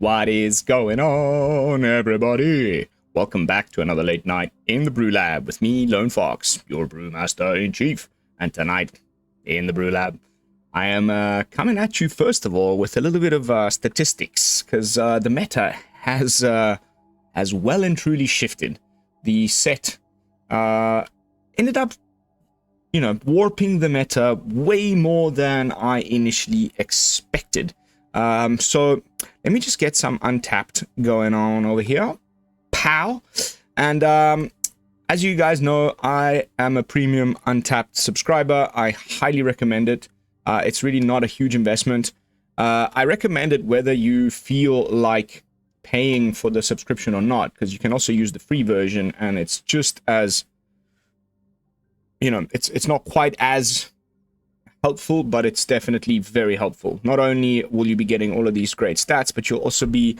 What is going on, everybody? Welcome back to another late night in the BrewLab with me, Lone Fox, your Brewmaster-in-Chief. And tonight, in the BrewLab, I am coming at you, first of all, with a little bit of statistics, because the meta has well and truly shifted. The set ended up, warping the meta way more than I initially expected. So let me just get some Untapped going on over here. Pow! And as you guys know, I am a premium Untapped subscriber. I highly recommend it. It's really not a huge investment. I recommend it whether you feel like paying for the subscription or not, because you can also use the free version, and it's just as, it's not quite as helpful, but it's definitely very helpful. Not only will you be getting all of these great stats, but you'll also be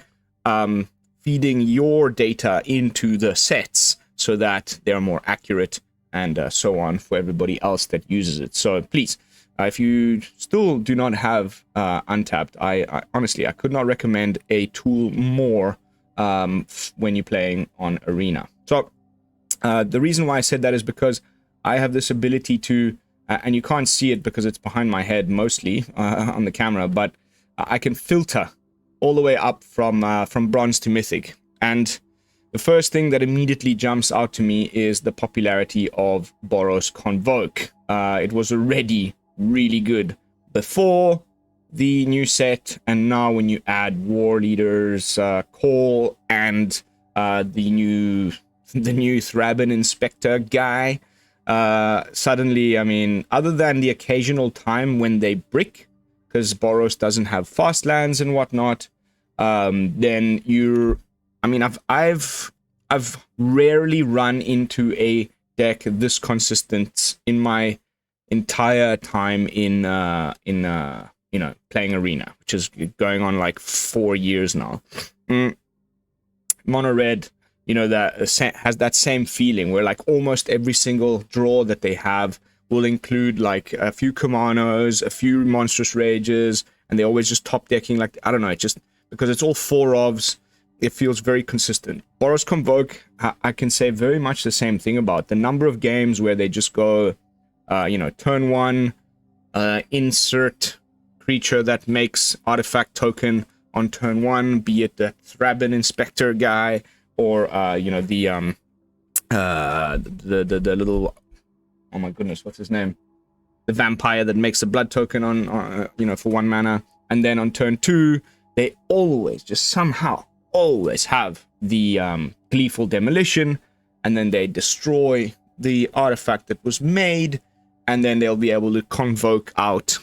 feeding your data into the sets so that they're more accurate and so on for everybody else that uses it. So please, if you still do not have Untapped, I honestly, I could not recommend a tool more when you're playing on Arena. So the reason why I said that is because I have this ability to, and you can't see it because it's behind my head mostly on the camera, but I can filter all the way up from bronze to mythic. And the first thing that immediately jumps out to me is the popularity of Boros Convoke. It was already really good before the new set, and now when you add Warleader's call and the new Thrabin Inspector guy, suddenly, I mean, other than the occasional time when they brick, because Boros doesn't have fast lands and whatnot, then you're, I mean, I've rarely run into a deck this consistent in my entire time in playing Arena, which is going on like 4 years now. Mono Red, that has that same feeling where like almost every single draw that they have will include like a few Kamanos, a few Monstrous Rages, and they're always just top decking, like, I don't know, it just, because it's all 4-ofs, it feels very consistent. Boros Convoke, I can say very much the same thing about. The number of games where they just go, turn one, insert creature that makes artifact token on turn one, be it the Thrabin Inspector guy, or the little, oh my goodness, what's his name? The vampire that makes a blood token on for 1 mana, and then on turn 2 they always just somehow always have the gleeful demolition, and then they destroy the artifact that was made, and then they'll be able to convoke out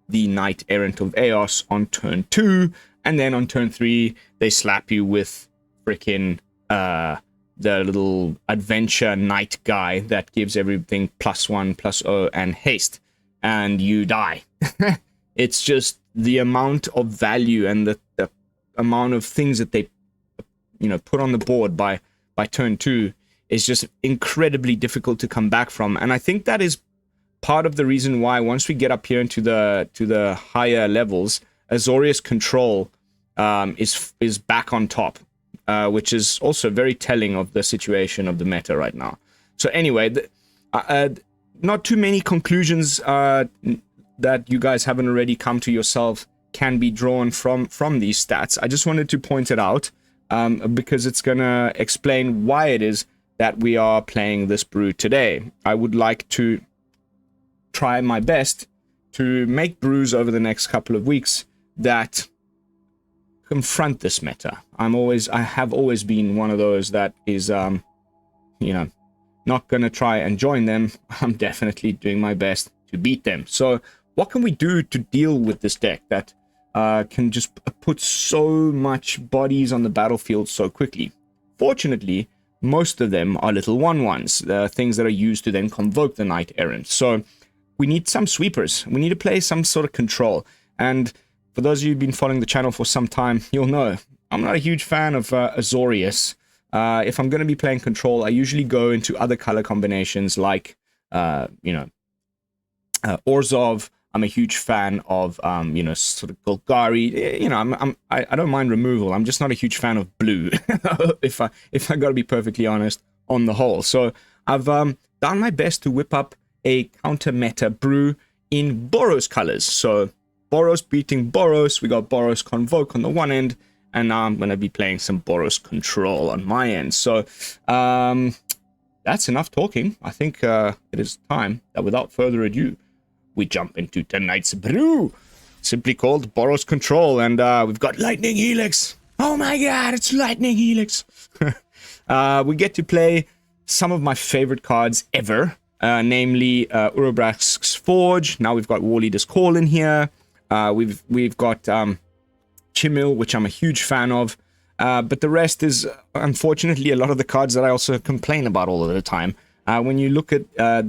the Knight Errant of Eos on turn 2, and then on turn 3 they slap you with freaking the little adventure knight guy that gives everything +1, +0, and haste, and you die. It's just the amount of value and the amount of things that they put on the board by turn 2 is just incredibly difficult to come back from. And I think that is part of the reason why once we get up here into the higher levels, Azorius Control is back on top. Which is also very telling of the situation of the meta right now. So anyway, not too many conclusions that you guys haven't already come to yourself can be drawn from these stats. I just wanted to point it out because it's going to explain why it is that we are playing this brew today. I would like to try my best to make brews over the next couple of weeks that confront this meta. I have always been one of those that is, not gonna try and join them. I'm definitely doing my best to beat them. So what can we do to deal with this deck that can just put so much bodies on the battlefield so quickly? Fortunately, most of them are little 1/1s, things that are used to then convoke the Knight Errant. So we need some sweepers. We need to play some sort of control. And for those of you who've been following the channel for some time, you'll know I'm not a huge fan of Azorius. If I'm going to be playing control, I usually go into other color combinations like, Orzhov, I'm a huge fan of, you know, sort of Golgari. You know, I don't mind removal. I'm just not a huge fan of blue, if I gotta be perfectly honest, on the whole. So I've done my best to whip up a counter meta brew in Boros colors. So Boros beating Boros. We got Boros Convoke on the one end, and now I'm gonna be playing some Boros Control on my end. So that's enough talking. I think it is time that without further ado, we jump into tonight's brew, simply called Boros Control, and we've got Lightning Helix. Oh my god, it's Lightning Helix. We get to play some of my favorite cards ever, namely Urabrask's Forge. Now we've got Warleader's Call in here. We've got Chimil, which I'm a huge fan of. But the rest is, unfortunately, a lot of the cards that I also complain about all of the time. When you look at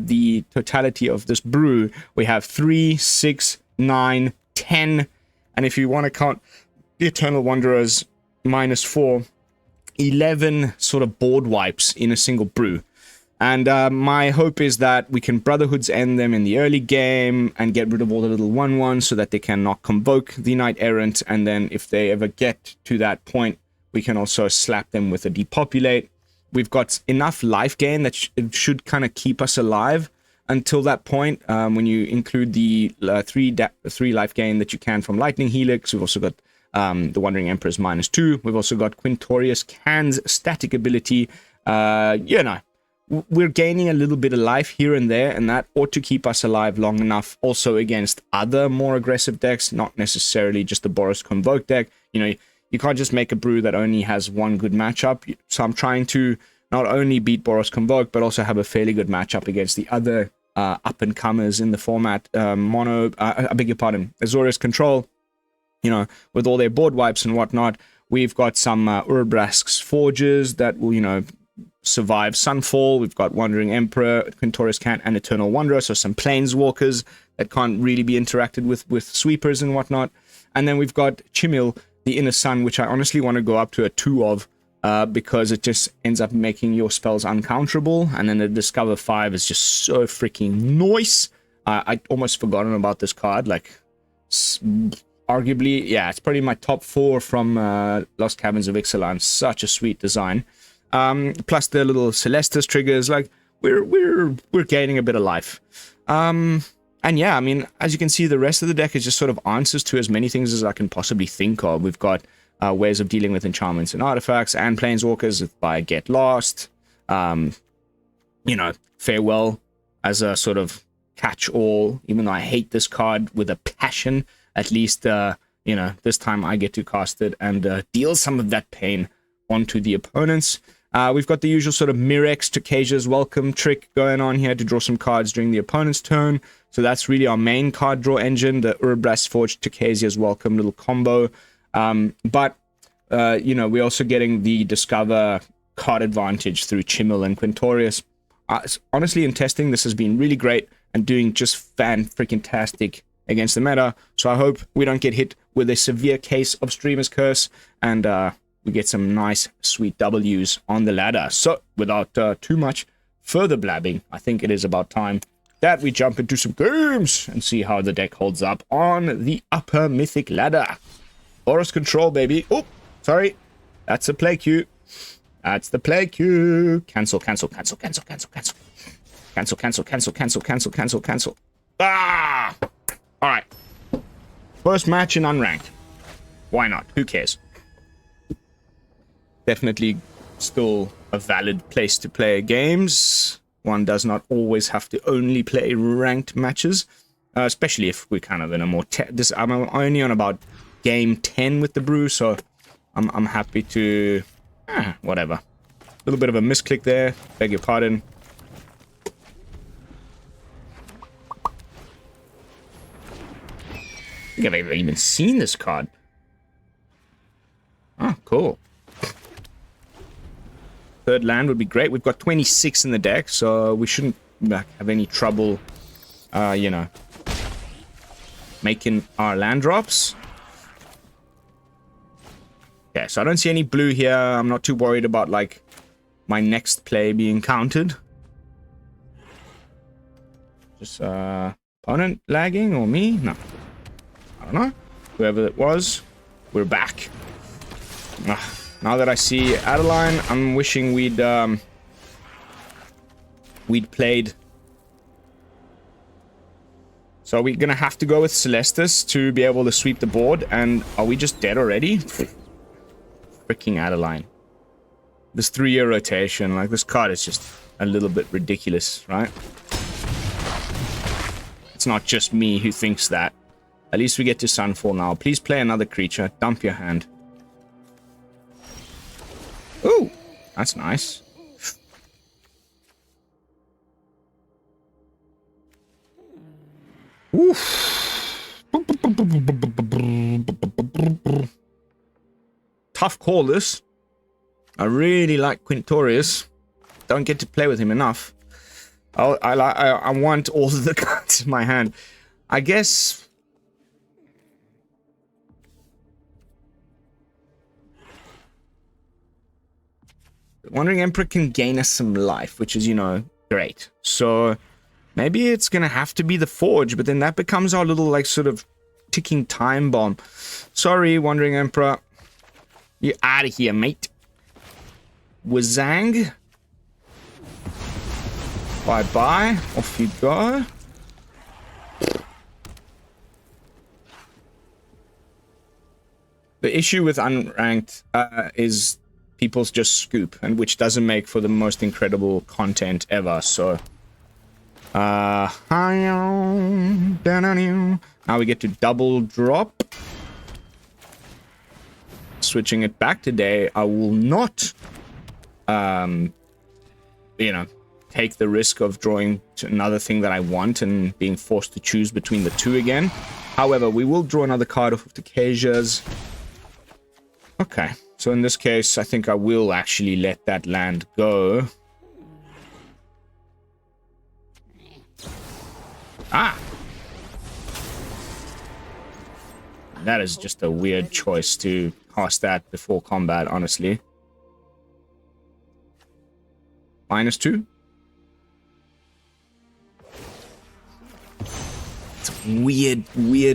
the totality of this brew, we have 3, 6, 9, 10, and if you want to count the Eternal Wanderers, -4, 11 sort of board wipes in a single brew. And my hope is that we can Brotherhoods end them in the early game and get rid of all the little 1/1s so that they cannot convoke the Knight Errant, and then if they ever get to that point, we can also slap them with a depopulate. We've got enough life gain that should kind of keep us alive until that point. When you include the 3 life gain that you can from Lightning Helix, we've also got the Wandering Emperor's -2. We've also got Quintorius Kand's static ability. You know, we're gaining a little bit of life here and there, and that ought to keep us alive long enough also against other more aggressive decks, not necessarily just the Boros Convoke deck. You know, you can't just make a brew that only has one good matchup. So I'm trying to not only beat Boros Convoke, but also have a fairly good matchup against the other up-and-comers in the format. I beg your pardon, Boros Control, you know, with all their board wipes and whatnot. We've got some Urabrask's Forges that will, you know, survive Sunfall. We've got Wandering Emperor, Quintorius Kand, and Eternal Wanderer, so some Planeswalkers that can't really be interacted with sweepers and whatnot. And then we've got Chimil, the Inner Sun, which I honestly want to go up to a 2 of, because it just ends up making your spells uncounterable, and then the Discover 5 is just so freaking nice. I almost forgotten about this card. Like, arguably, yeah, it's probably my top 4 from Lost Caverns of Ixalan. Such a sweet design. Plus the little Celestus triggers. Like, we're gaining a bit of life. And yeah, I mean, as you can see, the rest of the deck is just sort of answers to as many things as I can possibly think of. We've got ways of dealing with enchantments and artifacts and planeswalkers by Get Lost. You know, Farewell as a sort of catch-all. Even though I hate this card with a passion, at least, you know, this time I get to cast it and deal some of that pain onto the opponents. We've got the usual sort of Mirrex, Tocasia's Welcome trick going on here to draw some cards during the opponent's turn. So that's really our main card draw engine, the Urabrask Forge, Tocasia's Welcome little combo. But, you know, we're also getting the Discover card advantage through Chimil and Quintorius. Honestly, in testing, this has been really great and doing just fan-freaking-tastic against the meta. So I hope we don't get hit with a severe case of Streamer's Curse, and we get some nice, sweet W's on the ladder. So, without too much further blabbing, I think it is about time that we jump into some games and see how the deck holds up on the upper Mythic ladder. Boros Control, baby. Oh, sorry. That's a play queue. That's the play queue. Cancel, cancel, cancel, cancel, cancel, cancel. Cancel, cancel, cancel, cancel, cancel, cancel, cancel. Ah! Alright. First match in unranked. Why not? Who cares? Definitely still a valid place to play games. One does not always have to only play ranked matches, especially if we're kind of in a more... I'm only on about game 10 with the brew, so I'm happy to... whatever. A little bit of a misclick there. Beg your pardon. I think I've ever even seen this card. Oh, cool. Third land would be great. We've got 26 in the deck, so we shouldn't have any trouble, you know, making our land drops. Okay, so I don't see any blue here. I'm not too worried about, like, my next play being countered. Just Opponent lagging or me? No. I don't know. Whoever it was, we're back. Now that I see Adeline, I'm wishing we'd played. So are we gonna have to go with Celestus to be able to sweep the board? And are we just dead already? Freaking Adeline. This 3-year rotation, like this card is just a little bit ridiculous, right? It's not just me who thinks that. At least we get to Sunfall now. Please play another creature. Dump your hand. Ooh, that's nice. Oof. Tough call, this. I really like Quintorius. Don't get to play with him enough. I want all of the cards in my hand. I guess... Wandering Emperor can gain us some life, which is, you know, great. So... maybe it's gonna have to be the Forge, but then that becomes our little, like, sort of ticking time bomb. Sorry, Wandering Emperor. You're out of here, mate. Wazang. Bye-bye. Off you go. The issue with unranked is people just scoop, and which doesn't make for the most incredible content ever, so... now we get to double drop. Switching it back today, I will not, you know, take the risk of drawing to another thing that I want and being forced to choose between the two again. However, we will draw another card off of Tocasia's. Okay, so in this case, I think I will actually let that land go. Ah! That is just a weird choice to cast that before combat, honestly. -2? It's a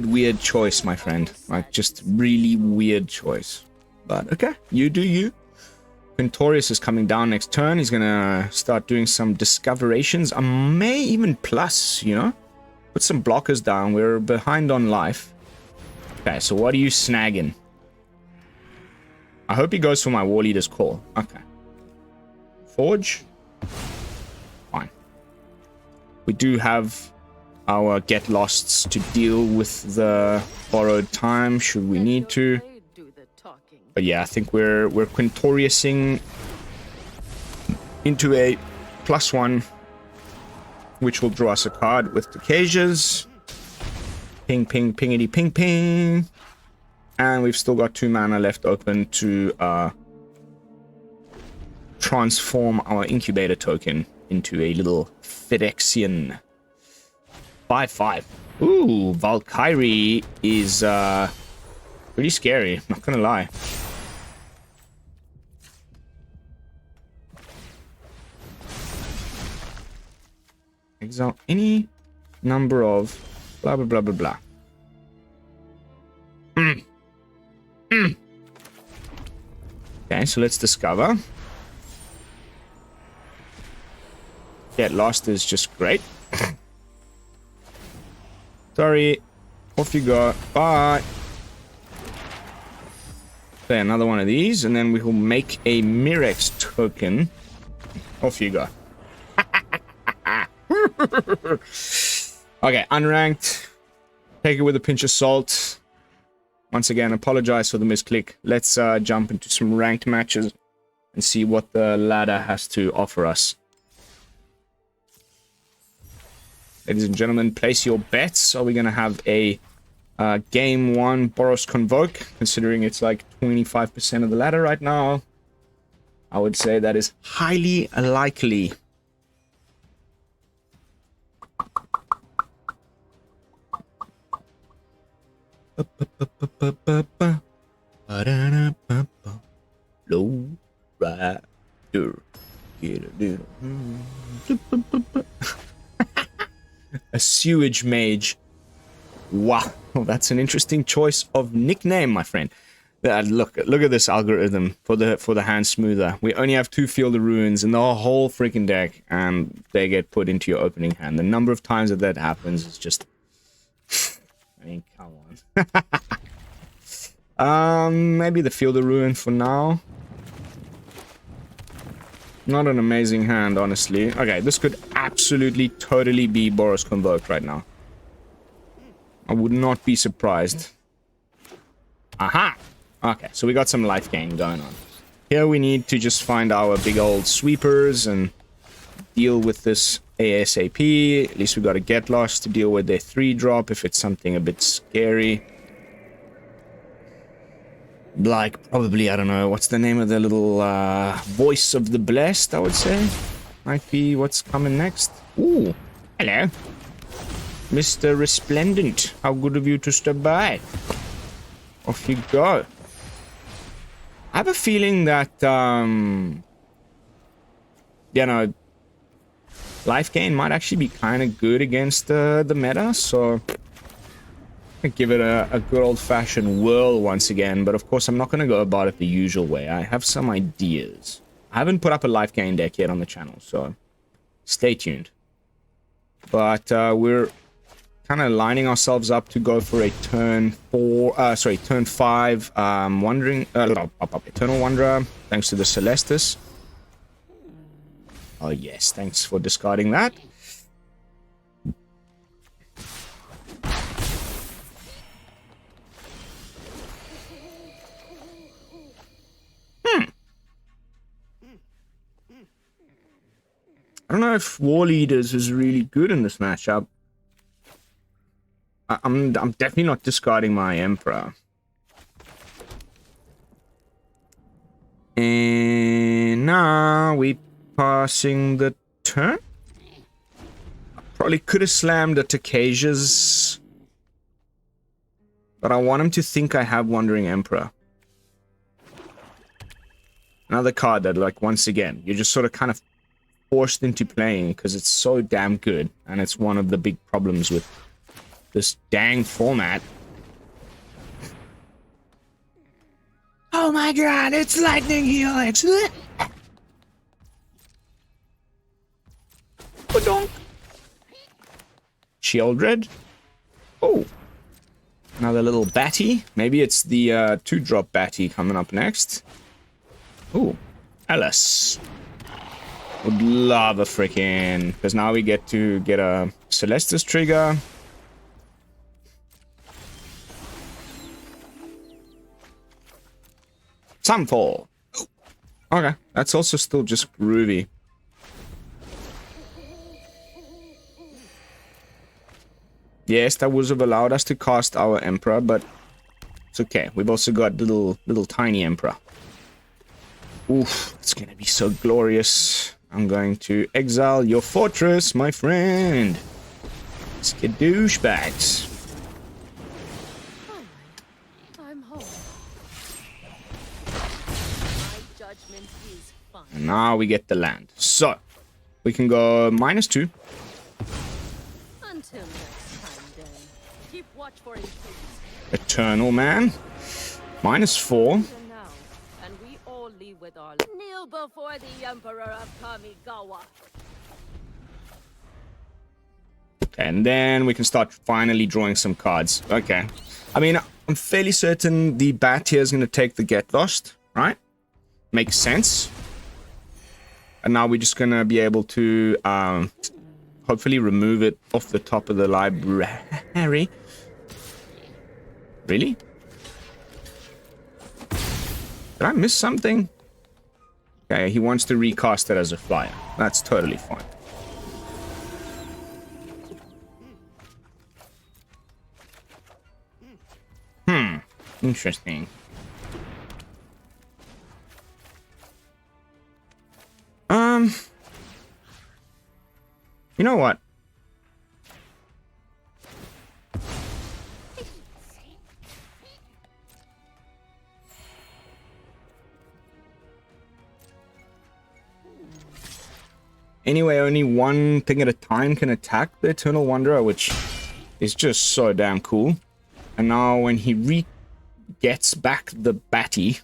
weird choice, my friend. Like, just really weird choice. But, okay, you do you. Quintorius is coming down next turn. He's gonna start doing some discoverations. I may even plus, you know? Put some blockers down. We're behind on life. Okay, so what are you snagging? I hope he goes for my Warleader's call. Okay. Forge? Fine. We do have our get losts to deal with the borrowed time, should we need to. But yeah, I think we're Quintoriusing into a +1, which will draw us a card with Tocasia's. Ping, ping, pingity, ping, ping. And we've still got 2 mana left open to transform our incubator token into a little Phyrexian. 5/5. Ooh, Valkyrie is pretty scary, not gonna lie. Exile any number of blah blah blah blah blah. Okay, so let's discover. Get lost is just great. Sorry, off you go. Bye. Okay, another one of these, and then we will make a Mirrex token. Off you go. Okay, unranked. Take it with a pinch of salt. Once again, apologize for the misclick. Let's jump into some ranked matches and see what the ladder has to offer us. Ladies and gentlemen, place your bets. Are we going to have a game 1 Boros Convoke? Considering it's like 25% of the ladder right now, I would say that is highly likely. Low rider. Assume Sewage Mage. Wow, that's an interesting choice of nickname, my friend. Look at this algorithm for the hand smoother. We only have 2 Field of Ruins in the whole freaking deck, and they get put into your opening hand. The number of times that happens is just... I mean, come on. Maybe the Field of Ruin for now. Not an amazing hand, honestly. Okay, this could absolutely, totally be Boros Convoke right now. I would not be surprised. Aha! Okay, so we got some life gain going on. Here we need to just find our big old sweepers and deal with this ASAP. At least we got a Get Lost to deal with their 3-drop if it's something a bit scary. Like, probably, I don't know, what's the name of the little Voice of the Blessed, I would say? Might be what's coming next. Ooh, hello. Mr. Resplendent, how good of you to stop by. Off you go. I have a feeling that, you know, life gain might actually be kind of good against the meta, so... give it a good old-fashioned whirl once again, but of course I'm not going to go about it the usual way. I have some ideas. I haven't put up a life gain deck yet on the channel, so stay tuned. But we're kind of lining ourselves up to go for a turn 5 wandering Eternal Wanderer, thanks to the Celestus. Oh yes, thanks for discarding that. I don't know if Warleaders is really good in this matchup. I'm definitely not discarding my Emperor. And now we passing the turn. Probably could have slammed the Tocasias, but I want him to think I have Wandering Emperor. Another card that, like, once again, you're just sort of kind of forced into playing because it's so damn good, and it's one of the big problems with this dang format. Oh my god, it's Lightning Helix! Badonk! Shieldred. Oh, another little batty. Maybe it's the 2-drop batty coming up next. Ooh, Alice. Would love a freaking... because now we get to get a Celestus trigger. Sunfall. Oh, okay, that's also still just groovy. Yes, that would have allowed us to cast our Emperor, but it's okay. We've also got little tiny Emperor. Oof, it's gonna be so glorious. I'm going to exile your fortress, my friend. Skadooshbags. I'm home. My judgment is fine. And now we get the land. So, we can go -2. Until next time, then. Keep watch for intruders. Eternal Man. -4. Now, and we all leave with our kneel before the Emperor of Kamigawa. And then we can start finally drawing some cards. Okay. I mean, I'm fairly certain the bat here is going to take the Get Lost, right? Makes sense. And now we're just going to be able to hopefully remove it off the top of the library. Really? Did I miss something? Okay, he wants to recast it as a flyer. That's totally fine. Interesting. You know what? Anyway, only one thing at a time can attack the Eternal Wanderer, which is just so damn cool. And now when he gets back the Batty,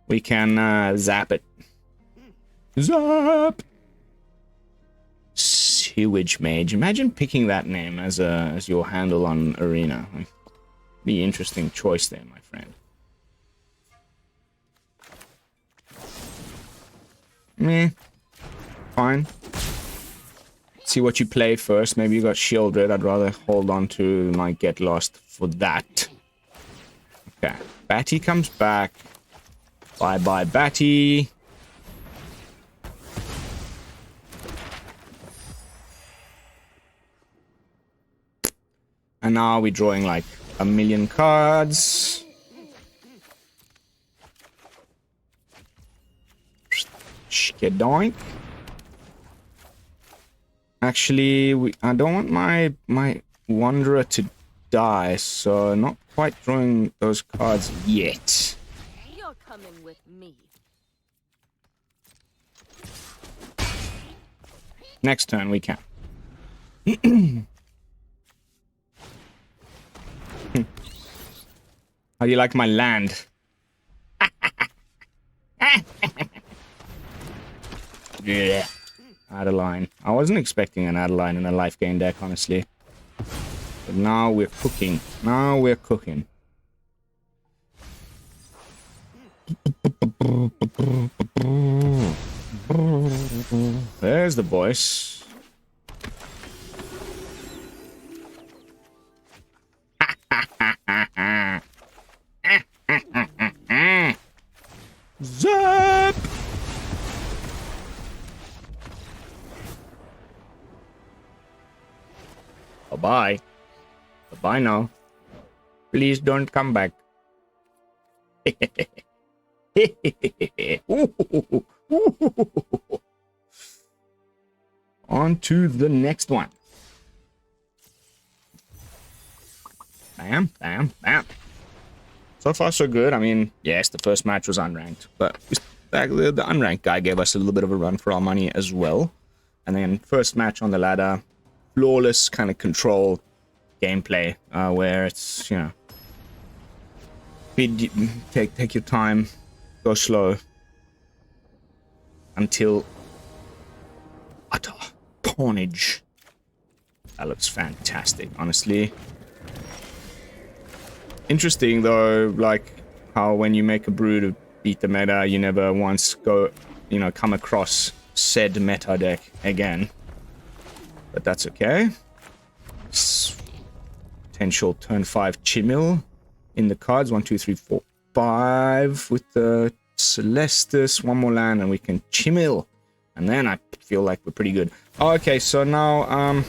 we can zap it. Zap! Sewage Mage. Imagine picking that name as your handle on Arena. Be interesting choice there, my friend. Meh. Fine. See what you play first. Maybe you got Shieldred. I'd rather hold on to my Get Lost for that. Okay. Batty comes back. Bye-bye, Batty. And now we're drawing like a million cards. Skedoink. Actually, I don't want my Wanderer to die, so not quite drawing those cards yet. You're coming with me. Next turn we can. How do you like my land? Yeah. Adeline. I wasn't expecting an Adeline in a Lifegain deck, honestly. But now we're cooking. Now we're cooking. There's the voice. Zap! Bye-bye. Bye-bye now. Please don't come back. On to the next one. Bam, bam, bam. So far, so good. I mean, yes, the first match was unranked, but the unranked guy gave us a little bit of a run for our money as well. And then first match on the ladder, flawless kind of control gameplay, where it's, you know, take your time, go slow until utter carnage. That looks fantastic, honestly. Interesting though, like how when you make a brew to beat the meta, you never once come across said meta deck again. But that's okay. Potential turn 5 Chimil in the cards. 1, 2, 3, 4, 5 with the Celestus. One more land and we can Chimil. And then I feel like we're pretty good. Okay, so now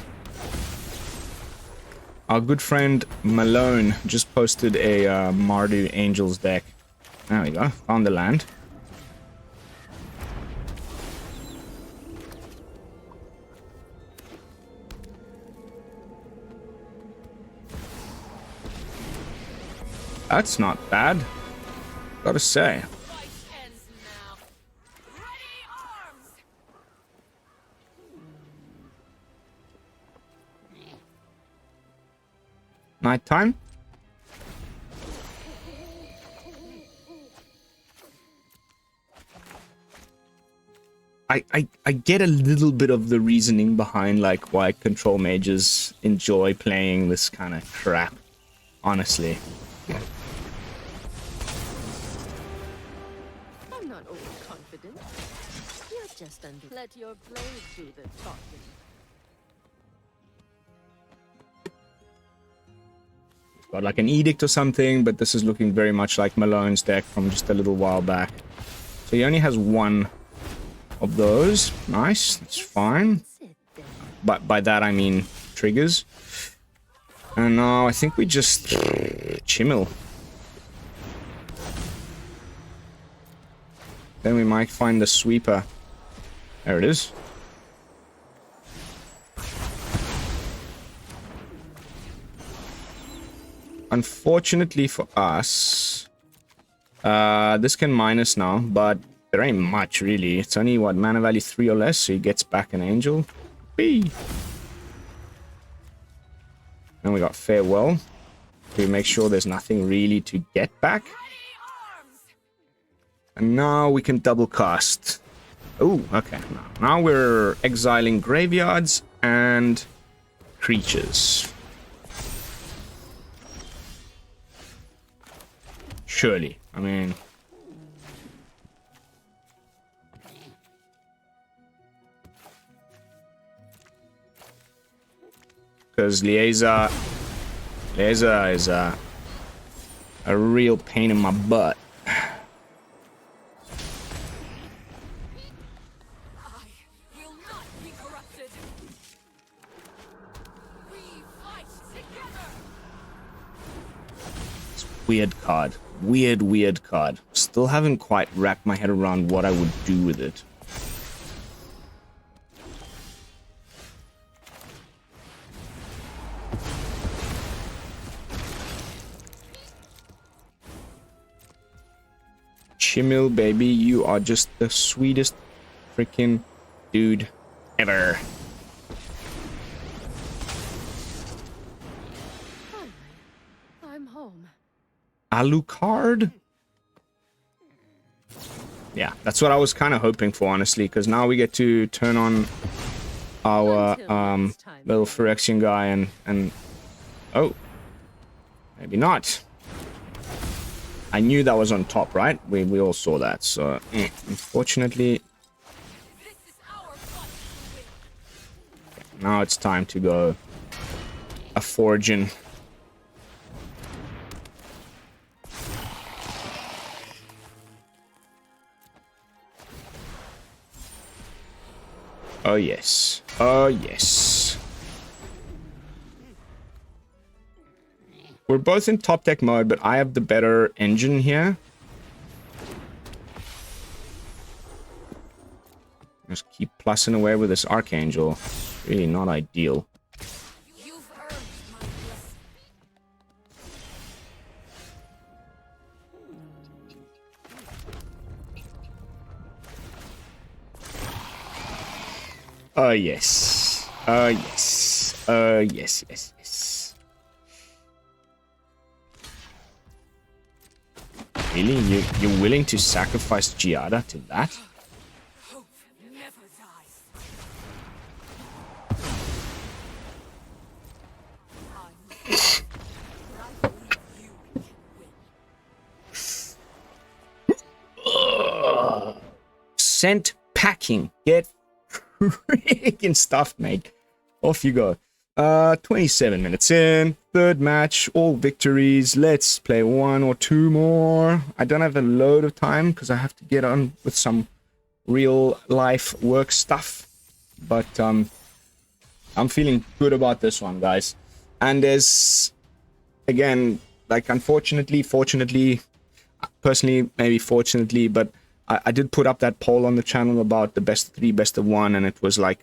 our good friend Malone just posted a Mardu Angels deck. There we go. Found the land. That's not bad, gotta say. Nighttime? I get a little bit of the reasoning behind like why control mages enjoy playing this kind of crap, honestly. I'm not overconfident. You're just let your blade do the talking. Got like an edict or something, but this is looking very much like Malone's deck from just a little while back. So he only has one of those. Nice, that's fine. But by that I mean triggers. And now I think we just Chimil. Then we might find the sweeper. There it is. Unfortunately for us, this can minus now, but There ain't much, really. It's only, what, mana value 3 or less, so he gets back an angel. Whee! And we got Farewell. We make sure there's nothing really to get back. And now we can double cast. Oh, okay. Now we're exiling graveyards and creatures. Surely. I mean... because Lieza is a real pain in my butt. I will not be corrupted. We fight together. It's weird card. Weird card. Still haven't quite wrapped my head around what I would do with it. Chimil, baby, you are just the sweetest freaking dude ever. I'm home. Alucard? Yeah, that's what I was kind of hoping for, honestly, because now we get to turn on our little Phyrexian guy and oh, maybe not. I knew that was on top, right? We all saw that, so unfortunately. Now it's time to go a foraging. Oh yes. Oh yes. We're both in top deck mode, but I have the better engine here. Just keep plussing away with this Archangel. It's really not ideal. You've earned my blessing. Oh yes. Oh yes. Oh yes, yes, yes. Really? You're willing to sacrifice Giada to that? Hope never dies. Sent packing. Get freaking stuffed, mate. Off you go. 27 minutes in. Third match. All victories. Let's play one or two more. I don't have a load of time because I have to get on with some real life work stuff. But I'm feeling good about this one, guys. And there's, again, like, unfortunately, fortunately, personally, maybe fortunately, but I did put up that poll on the channel about the best of 3, best of 1, and it was like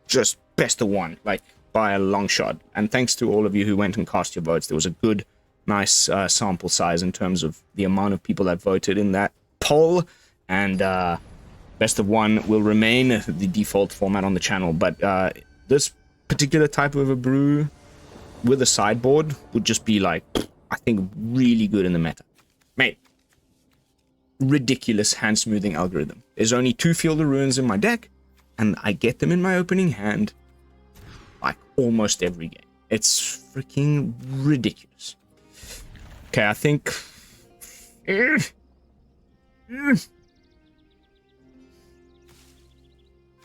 just best of 1, like by a long shot. And thanks to all of you who went and cast your votes. There was a good, nice sample size in terms of the amount of people that voted in that poll. And best of 1 will remain the default format on the channel. But this particular type of a brew with a sideboard would just be like, I think, really good in the meta. Mate. Ridiculous hand smoothing algorithm. There's only 2 Field of Ruins in my deck, and I get them in my opening hand like almost every game. It's freaking ridiculous. Okay, I think the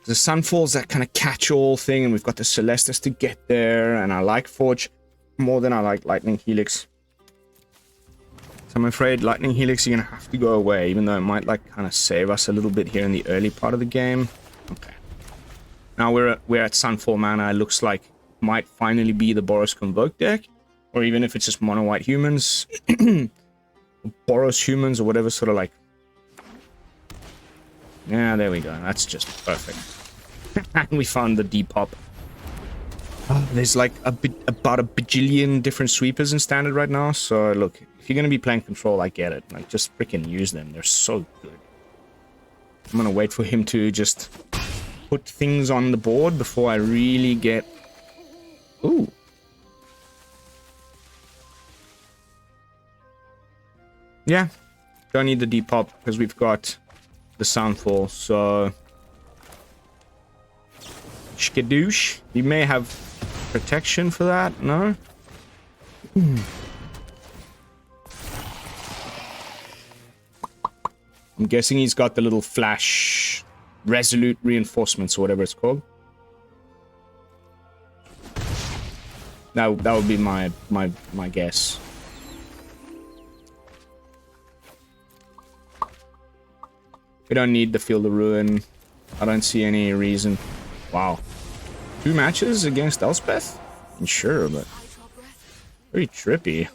Sunfall's that kind of catch-all thing, and we've got the Celestus to get there, and I like Forge more than I like Lightning Helix. I'm afraid Lightning Helix, you're gonna have to go away, even though it might like kind of save us a little bit here in the early part of the game. Okay. Now we're at Sunfall mana. It looks like might finally be the Boros Convoke deck, or even if it's just mono white humans, Boros humans, or whatever sort of like. Yeah, there we go. That's just perfect. And we found the Depop. Oh, there's like about a bajillion different sweepers in standard right now. So look, if you're gonna be playing control, I get it. Like, just freaking use them. They're so good. I'm gonna wait for him to just put things on the board before I really get... Ooh. Yeah, don't need the depop because we've got the Sunfall, so... Skadoosh. We may have protection for that, no? I'm guessing he's got the little flash resolute reinforcements or whatever it's called. That would be my guess. We don't need the Field of Ruin. I don't see any reason. Wow. 2 matches against Elspeth? Sure, but very trippy.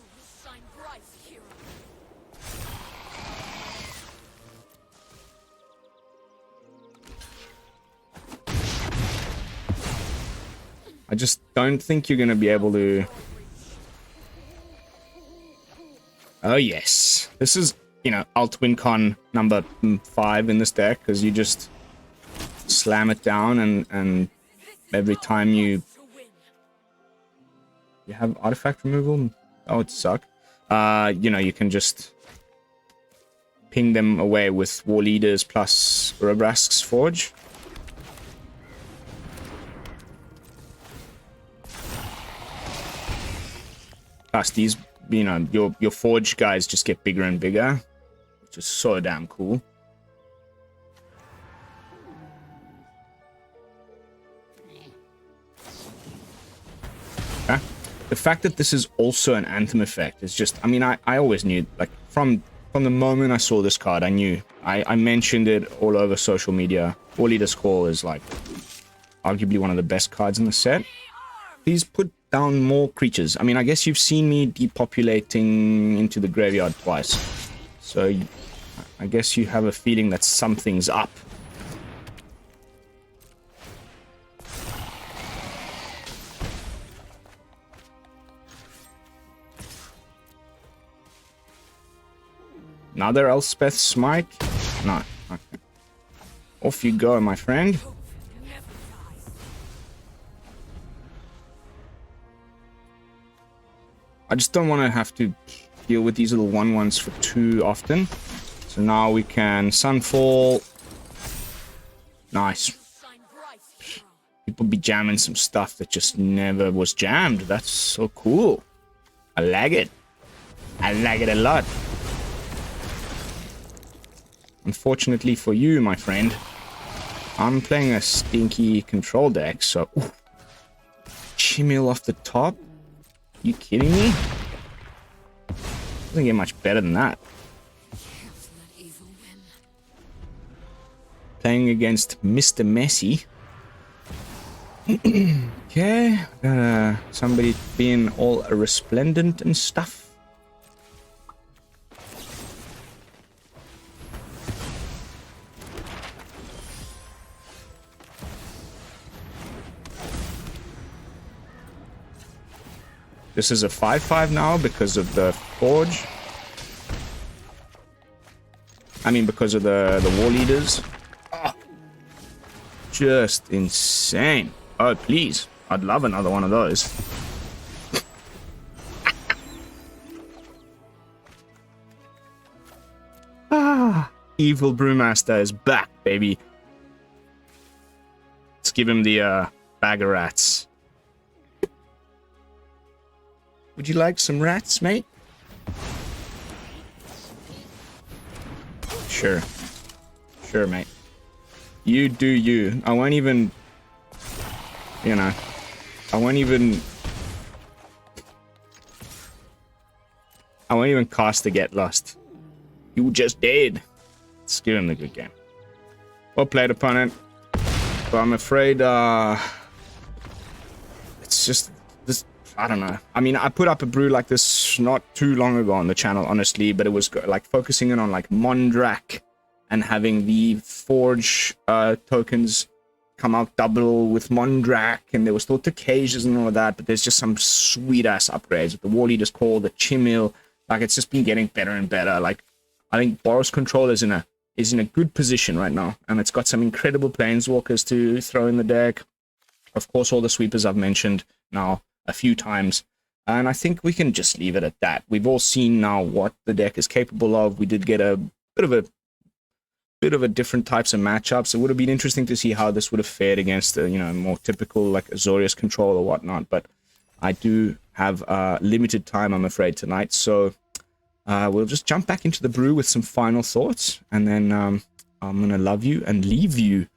I just don't think you're going to be able to... Oh, yes. This is, you know, Alt Win Con number 5 in this deck, because you just slam it down and every time you have artifact removal, that would suck. You know, you can just ping them away with Warleaders plus Urabrask's Forge. Plus these, you know, your Forge guys just get bigger and bigger, which is so damn cool. Okay. The fact that this is also an Anthem effect is just, I mean, I always knew, like, from the moment I saw this card, I knew. I mentioned it all over social media. Warleader's Call is, like, arguably one of the best cards in the set. Please put down more creatures. I mean, I guess you've seen me depopulating into the graveyard twice. So, I guess you have a feeling that something's up. Another Elspeth Smite? No. Okay. Off you go, my friend. I just don't want to have to deal with these little 1/1s for too often. So now we can Sunfall. Nice. People be jamming some stuff that just never was jammed. That's so cool. I like it. I like it a lot. Unfortunately for you, my friend, I'm playing a stinky control deck, so... Ooh. Chimil off the top? You kidding me? Doesn't get much better than that. Playing against Mr. Messi. Okay, got somebody being all resplendent and stuff. This is a 5/5 now because of the Forge. I mean, because of the Warleaders. Oh, just insane. Oh, please. I'd love another one of those. Evil Brewmaster is back, baby. Let's give him the bag of rats. Would you like some rats, mate? Sure. Sure, mate. You do you. I won't even... You know... I won't even cast the Get Lost. You just did. Let's give him the good game. Well played, opponent. But I'm afraid, it's just... this. I don't know. I mean, I put up a brew like this not too long ago on the channel, honestly, but it was like focusing in on like Mondrak and having the Forge tokens come out double with Mondrak, and there was still Tocasias and all of that, but there's just some sweet ass upgrades with the Warleader's Call, the Chimil. Like, it's just been getting better and better. Like, I think Boros Control is in is in a good position right now, and it's got some incredible planeswalkers to throw in the deck. Of course, all the sweepers I've mentioned now a few times, and I think we can just leave it at that. We've all seen now what the deck is capable of. We did get a bit of a different types of matchups. It would have been interesting to see how this would have fared against the, more typical like Boros Control or whatnot, but I do have limited time, I'm afraid, tonight, so we'll just jump back into the brew with some final thoughts, and then I'm gonna love you and leave you.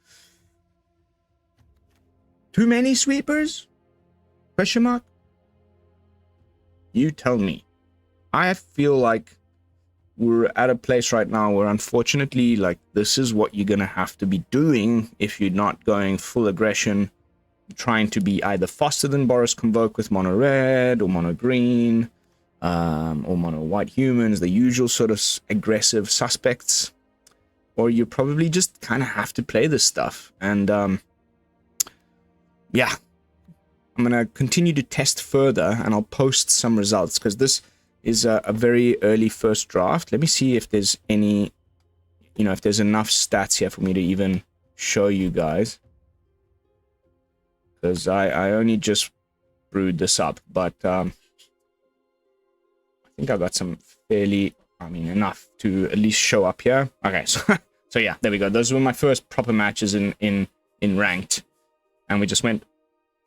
Too many sweepers? Question mark? You tell me. I feel like we're at a place right now where, unfortunately, like, this is what you're gonna have to be doing if you're not going full aggression, trying to be either faster than Boros Convoke with mono red or mono green, or mono white humans, the usual sort of aggressive suspects, or you probably just kind of have to play this stuff. And yeah, I'm gonna continue to test further, and I'll post some results, because this is a very early first draft. Let me see if there's any, if there's enough stats here for me to even show you guys, because I only just brewed this up, but I think I got some fairly, enough to at least show up here. Okay, so yeah, there we go. Those were my first proper matches in ranked, and we just went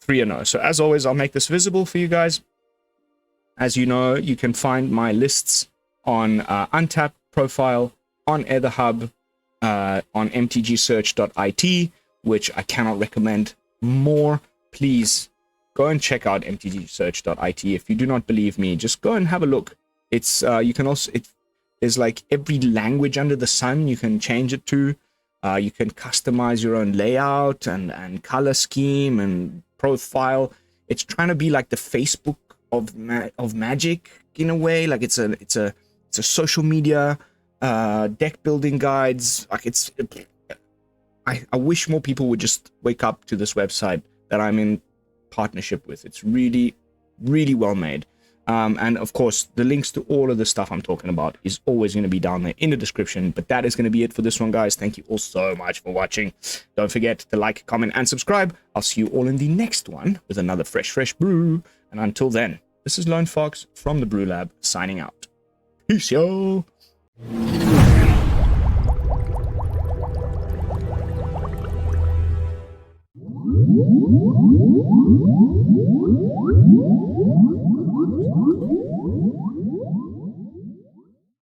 3-0. So as always, I'll make this visible for you guys. As you know, you can find my lists on Untapped profile, on EtherHub, on mtgsearch.it, which I cannot recommend more. Please go and check out mtgsearch.it. If you do not believe me, just go and have a look. It's you can also, there's like every language under the sun you can change it to. You can customize your own layout and color scheme and profile. It's trying to be like the Facebook of Magic in a way. Like it's a social media deck building guides. Like I wish more people would just wake up to this website that I'm in partnership with. It's really, really well made. And of course, the links to all of the stuff I'm talking about is always going to be down there in the description. But that is going to be it for this one, guys. Thank you all so much for watching. Don't forget to like, comment, and subscribe. I'll see you all in the next one with another fresh brew. And until then, this is Lone Fox from the BrewLab signing out. Peace, yo!